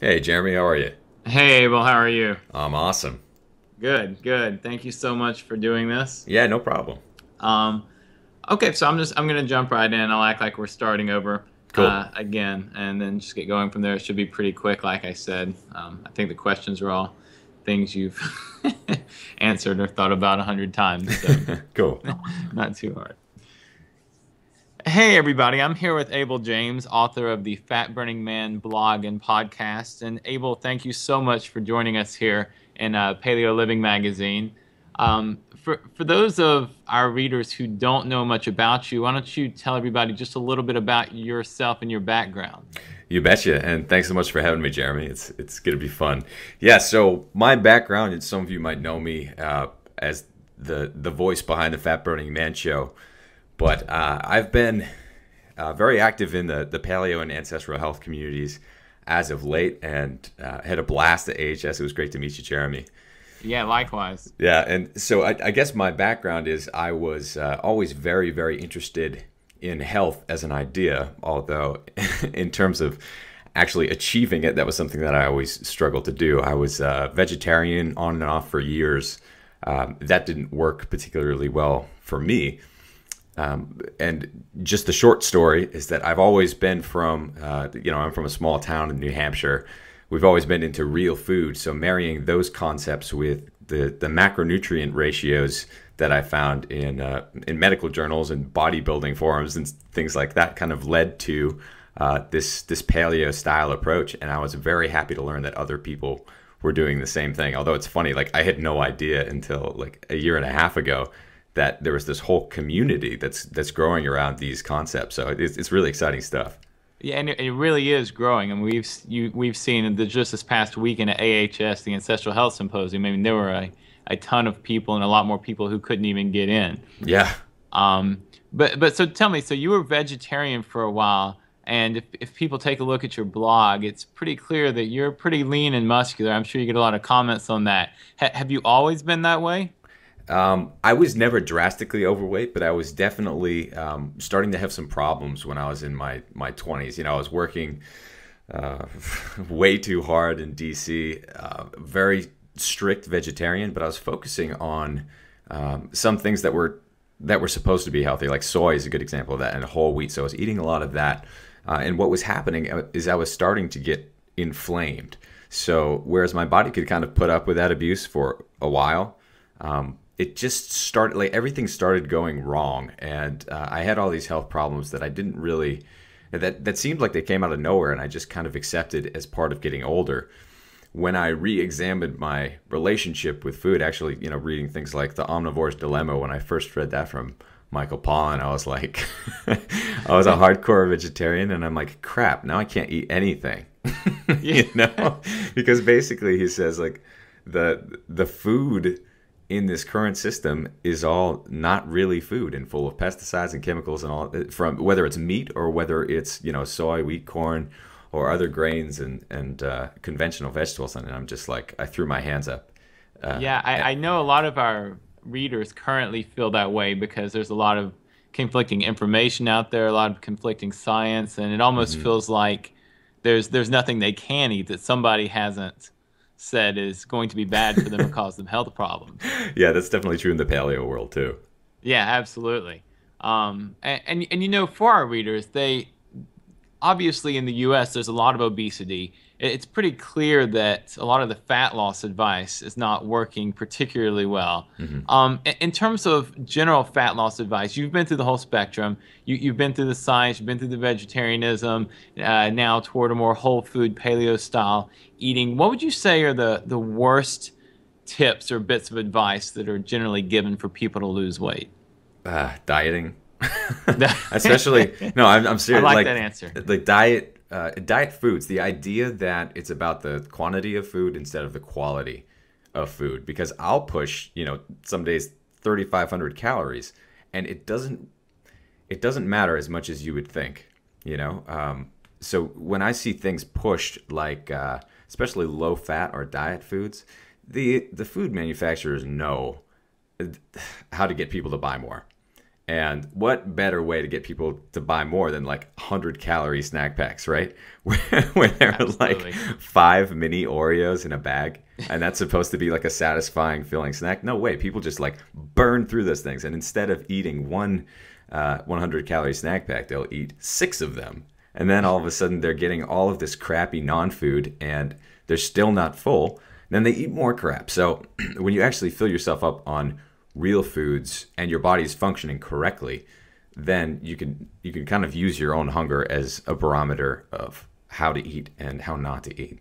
Hey, Jeremy, how are you? Hey Abel, how are you? I'm awesome. Good, good. Thank you so much for doing this. Yeah, no problem. Um, okay, so I'm gonna jump right in. I'll act like we're starting over Cool. again, and then just get going from there. It should be pretty quick, like I said. I think the questions are all things you've answered or thought about 100 times, so Cool. not too hard. Hey everybody, I'm here with Abel James, author of the Fat Burning Man blog and podcast. And Abel, thank you so much for joining us here in Paleo Living Magazine. For those of our readers who don't know much about you, why don't you tell everybody just a little bit about yourself and your background? You betcha. And thanks so much for having me, Jeremy. It's going to be fun. Yeah, so my background, and some of you might know me as the voice behind the Fat Burning Man show, but I've been very active in the paleo and ancestral health communities as of late, and had a blast at AHS. It was great to meet you, Jeremy. Yeah, likewise. Yeah, and so I guess my background is I was always very, very interested in health as an idea, although in terms of actually achieving it, that was something that I always struggled to do. I was vegetarian on and off for years. That didn't work particularly well for me. And just the short story is that I've always been I'm from a small town in New Hampshire. We've always been into real food. So marrying those concepts with the macronutrient ratios that I found in medical journals and bodybuilding forums and things like that kind of led to this paleo style approach. And I was very happy to learn that other people were doing the same thing. Although it's funny, like I had no idea until like a year and a half ago that there was this whole community that's growing around these concepts. So it's really exciting stuff. Yeah, and it really is growing. I mean, we've seen just this past weekend at AHS, the Ancestral Health Symposium. I mean, there were a ton of people and a lot more people who couldn't even get in. Yeah. But so tell me, so you were vegetarian for a while, and if people take a look at your blog, it's pretty clear that you're pretty lean and muscular. I'm sure you get a lot of comments on that. Have you always been that way? I was never drastically overweight, but I was definitely starting to have some problems when I was in my 20s. You know, I was working uh, way too hard in DC, very strict vegetarian, but I was focusing on some things that were supposed to be healthy, like soy is a good example of that, and whole wheat. So I was eating a lot of that, and what was happening is I was starting to get inflamed. So whereas my body could kind of put up with that abuse for a while. It just started like everything started going wrong, and I had all these health problems that I didn't really that seemed like they came out of nowhere, and I just kind of accepted as part of getting older. When I re-examined my relationship with food, actually, reading things like The Omnivore's Dilemma, when I first read that from Michael Pollan, I was like, I was a hardcore vegetarian, and I'm like, crap, now I can't eat anything, Yeah. because basically he says like the food in this current system is all not really food and full of pesticides and chemicals and all, from whether it's meat or whether it's soy, wheat, corn, or other grains and conventional vegetables. And I'm just like, I threw my hands up. uh, Yeah, I know a lot of our readers currently feel that way because there's a lot of conflicting information out there, a lot of conflicting science, and it almost mhm. feels like there's nothing they can eat that somebody hasn't said is going to be bad for them or cause them health problems. Yeah, that's definitely true in the paleo world too. Yeah, absolutely. And for our readers, they obviously in the US there's a lot of obesity. It's pretty clear that a lot of the fat loss advice is not working particularly well. Hmm. In terms of general fat loss advice, you've been through the whole spectrum. You've been through the science, you've been through the vegetarianism, now toward a more whole food paleo style eating. What would you say are the worst tips or bits of advice that are generally given for people to lose weight? Dieting. Especially, no, I'm I serious. like that answer. Like diet foods. The idea that it's about the quantity of food instead of the quality of food. Because I'll push, some days 3,500 calories, and it doesn't matter as much as you would think. So when I see things pushed like, especially low fat or diet foods, the food manufacturers know how to get people to buy more. And what better way to get people to buy more than like 100-calorie snack packs, right? Where there are like 5 mini Oreos in a bag, and that's supposed to be like a satisfying, filling snack. No way. People just like burn through those things. And instead of eating one 100-calorie snack pack, they'll eat 6 of them. And then all of a sudden they're getting all of this crappy non-food and they're still not full. Then they eat more crap. So when you actually fill yourself up on real foods and your body's functioning correctly, then you can kind of use your own hunger as a barometer of how to eat and how not to eat.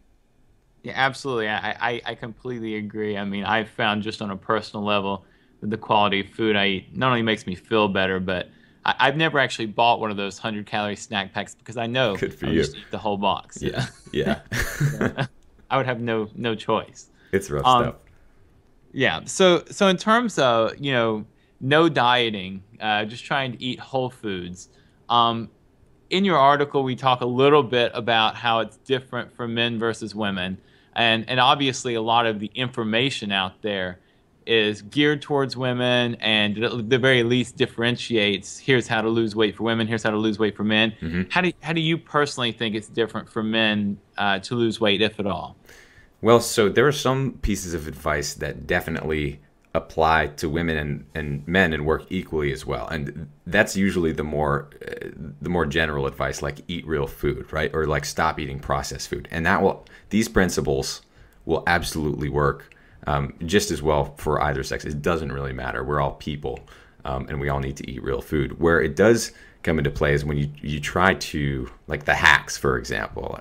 Yeah, absolutely. I completely agree. I mean, I've found just on a personal level that the quality of food I eat not only makes me feel better, but I've never actually bought one of those 100-calorie snack packs because I know Good for I would you. just eat the whole box. Yeah, yeah. I would have no choice. It's rough stuff. Yeah. So in terms of, no dieting, just trying to eat whole foods. In your article, we talk a little bit about how it's different for men versus women. And obviously a lot of the information out there is geared towards women and at the very least differentiates, here's how to lose weight for women, here's how to lose weight for men. Mm-hmm. How do you personally think it's different for men to lose weight, if at all? Well, so there are some pieces of advice that definitely apply to women and men and work equally as well. And that's usually the more general advice, like eat real food, right? Or like stop eating processed food. And these principles will absolutely work just as well for either sex. It doesn't really matter. We're all people, and we all need to eat real food. Where it does come into play is when you try to, like the hacks, for example,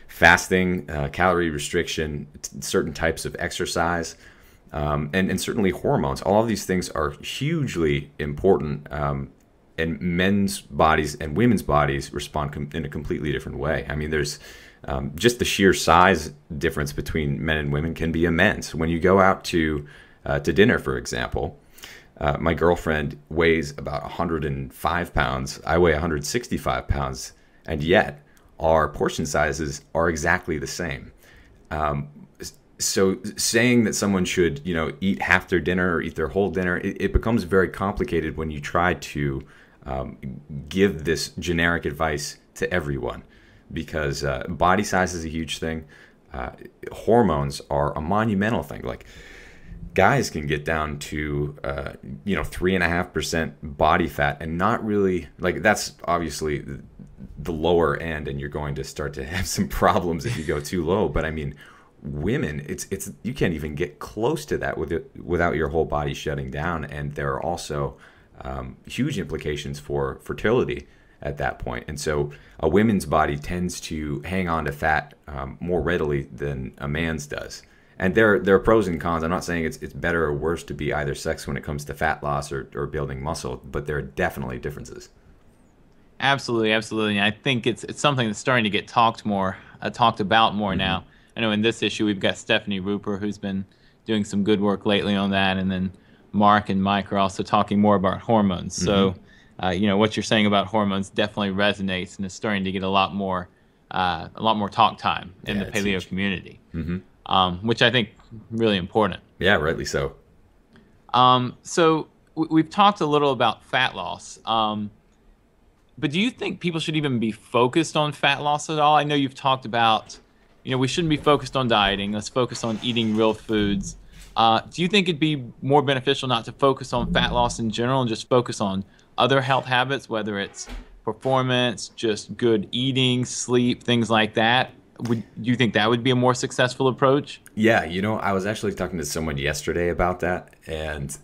fasting, calorie restriction, certain types of exercise, and certainly hormones. All of these things are hugely important, and men's bodies and women's bodies respond in a completely different way. I mean, there's just the sheer size difference between men and women can be immense. When you go out to dinner, for example, my girlfriend weighs about 105 pounds. I weigh 165 pounds, and yet our portion sizes are exactly the same. So saying that someone should, eat half their dinner or eat their whole dinner, it becomes very complicated when you try to give this generic advice to everyone, because body size is a huge thing. Hormones are a monumental thing. Like guys can get down to 3.5% body fat and not really, like, that's obviously the lower end, and you're going to start to have some problems if you go too low. But I mean, women, it's you can't even get close to that without your whole body shutting down. And there are also huge implications for fertility at that point. And so a women's body tends to hang on to fat more readily than a man's does. And there are pros and cons. I'm not saying it's better or worse to be either sex when it comes to fat loss or building muscle, but there are definitely differences. Absolutely, absolutely. And I think it's something that's starting to get talked about more mm-hmm. now. I know in this issue we've got Stephanie Ruper, who's been doing some good work lately on that, and then Mark and Mike are also talking more about hormones. Mm-hmm. So, what you're saying about hormones definitely resonates and is starting to get a lot more talk time in the paleo community, mm-hmm. Which I think really important. Yeah, rightly so. So we've talked a little about fat loss. But do you think people should even be focused on fat loss at all? I know you've talked about, we shouldn't be focused on dieting. Let's focus on eating real foods. Do you think it'd be more beneficial not to focus on fat loss in general and just focus on other health habits, whether it's performance, just good eating, sleep, things like that? Do you think that would be a more successful approach? Yeah, I was actually talking to someone yesterday about that, and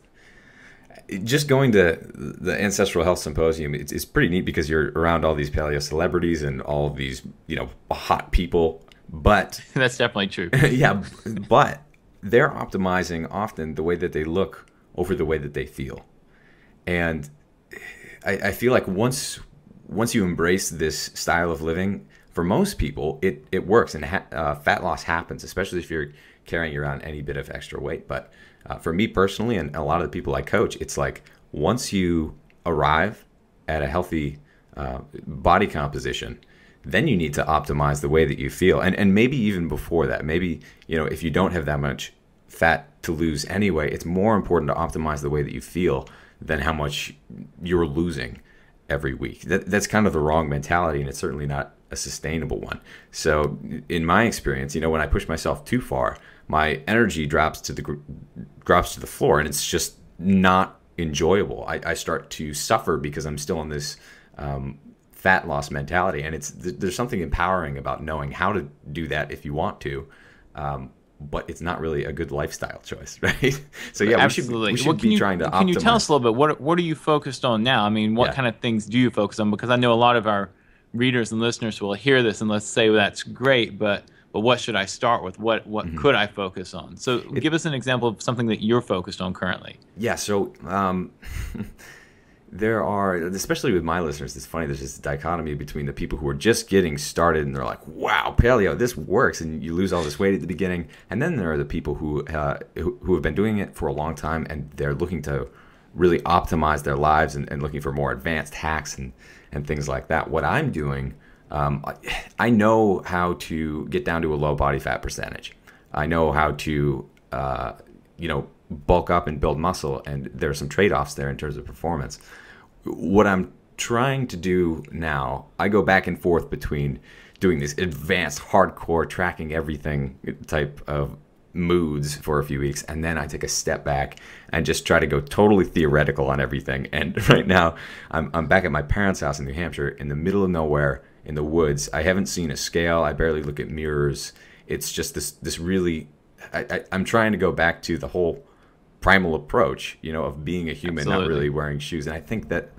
just going to the Ancestral Health Symposium, it's pretty neat because you're around all these paleo celebrities and all of these, hot people. But that's definitely true. Yeah, but they're optimizing often the way that they look over the way that they feel. And I feel like once you embrace this style of living, for most people, it works, and fat loss happens, especially if you're carrying around any bit of extra weight. But for me personally, and a lot of the people I coach, it's like once you arrive at a healthy body composition, then you need to optimize the way that you feel. And maybe even before that, maybe, if you don't have that much fat to lose anyway, it's more important to optimize the way that you feel than how much you're losing every week. That's kind of the wrong mentality, and it's certainly not a sustainable one. So in my experience, when I push myself too far, my energy drops to the floor, and it's just not enjoyable. I start to suffer because I'm still in this fat loss mentality, and there's something empowering about knowing how to do that if you want to, but it's not really a good lifestyle choice, right? So yeah, absolutely. we should be trying to optimize. Can you tell us a little bit, what are you focused on now? I mean, what kind of things do you focus on? Because I know a lot of our readers and listeners will hear this and let's say, well, that's great, but what should I start with? What could I focus on? So give us an example of something that you're focused on currently. Yeah, so there are, especially with my listeners, it's funny, there's this dichotomy between the people who are just getting started and they're like, wow, paleo, this works, and you lose all this weight at the beginning. And then there are the people who have been doing it for a long time, and they're looking to really optimize their lives and looking for more advanced hacks and things like that. What I'm doing, I know how to get down to a low body fat percentage. I know how to, bulk up and build muscle, and there are some trade-offs there in terms of performance. What I'm trying to do now, I go back and forth between doing this advanced, hardcore, tracking everything type of moods for a few weeks, and then I take a step back and just try to go totally theoretical on everything. And right now, I'm back at my parents' house in New Hampshire, in the middle of nowhere, in the woods. I haven't seen a scale. I barely look at mirrors. It's just this really, I'm trying to go back to the whole primal approach, of being a human, Absolutely. not really wearing shoes. And I think that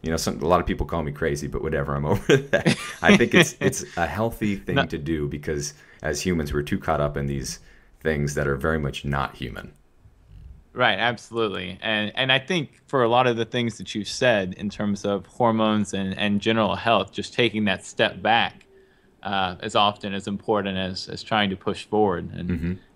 a lot of people call me crazy, but whatever, I'm over that. I think it's a healthy thing to do, because as humans, we're too caught up in these things that are very much not human. Right, absolutely. And I think for a lot of the things that you said in terms of hormones and general health, just taking that step back is often as important as trying to push forward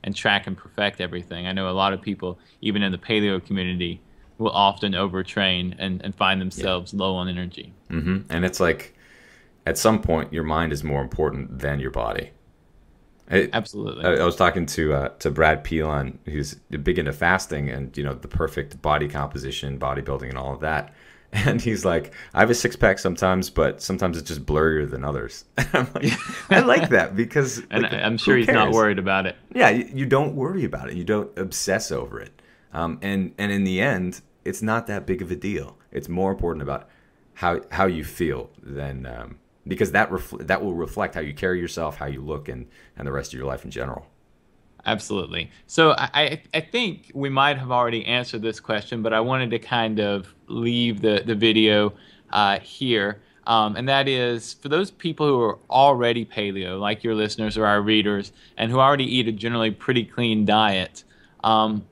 and track and perfect everything. I know a lot of people, even in the paleo community, will often overtrain and find themselves low on energy. And it's like, at some point, your mind is more important than your body. Absolutely. I was talking to Brad Pilon, who's big into fasting and the perfect body composition, bodybuilding, and all of that. And he's like, I have a six-pack sometimes, but sometimes it's just blurrier than others. I'm like, I like that, because and I'm sure he's not worried about it. Yeah, you don't worry about it. You don't obsess over it. And in the end, it's not that big of a deal. It's more important about how you feel than because that will reflect how you carry yourself, how you look, and the rest of your life in general. Absolutely. So I think we might have already answered this question, but I wanted to kind of leave the video here. And that is, for those people who are already paleo, like your listeners or our readers, and who already eat a generally pretty clean diet,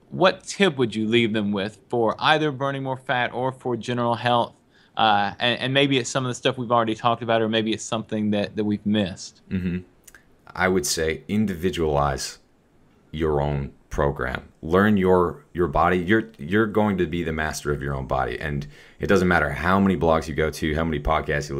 what tip would you leave them with for either burning more fat or for general health? And maybe it's some of the stuff we've already talked about, or maybe it's something that we've missed. I would say individualize your own program. Learn your body. You're going to be the master of your own body, and it doesn't matter how many blogs you go to, how many podcasts you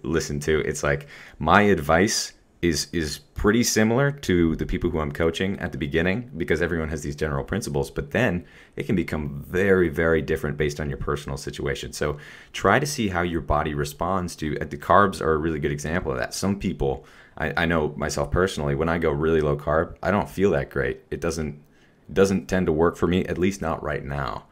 listen to. It's like, my advice is pretty similar to the people who I'm coaching at the beginning, because everyone has these general principles, but then it can become very, very different based on your personal situation. So try to see how your body responds to the carbs are a really good example of that. Some people, I know myself personally, when I go really low carb, I don't feel that great. It doesn't tend to work for me, at least not right now.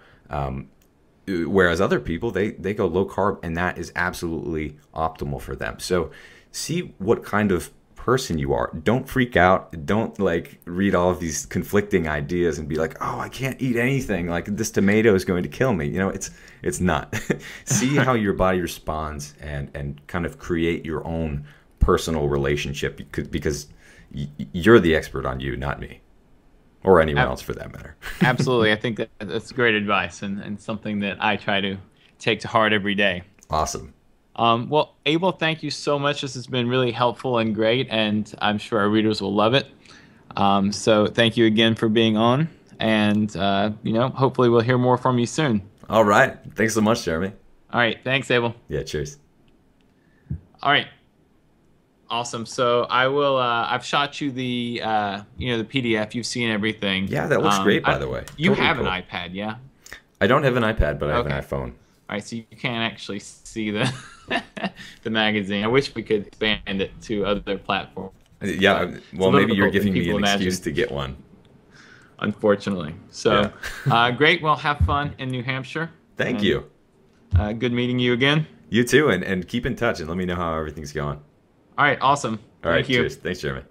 Whereas other people, they go low carb, and that is absolutely optimal for them. So see what kind of person you are. Don't freak out. Don't read all of these conflicting ideas and be like, oh, I can't eat anything, like this tomato is going to kill me. It's not. See how your body responds and kind of create your own personal relationship, because you're the expert on you, not me, or anyone else for that matter. Absolutely. I think that's great advice, and something that I try to take to heart every day. Awesome. Well, Abel, thank you so much. This has been really helpful and great, and I'm sure our readers will love it. So thank you again for being on, and hopefully we'll hear more from you soon. All right. Thanks so much, Jeremy. All right. Thanks, Abel. Yeah, cheers. All right. Awesome. So I will. I've shot you the the PDF. You've seen everything. Yeah, that looks great, by the way. You Totally have cool. an iPad, yeah? I don't have an iPad, but I have Okay. an iPhone. All right, so you can't actually see the the magazine. I wish we could expand it to other platforms. Yeah, It's well, a little maybe you're difficult than giving me people an excuse imagine, to get one. unfortunately. So, great. Well, have fun in New Hampshire. Thank And, you. good meeting you again. You too, and keep in touch and let me know how everything's going. All right, awesome. All right, Thank you. cheers. Thanks, Jeremy.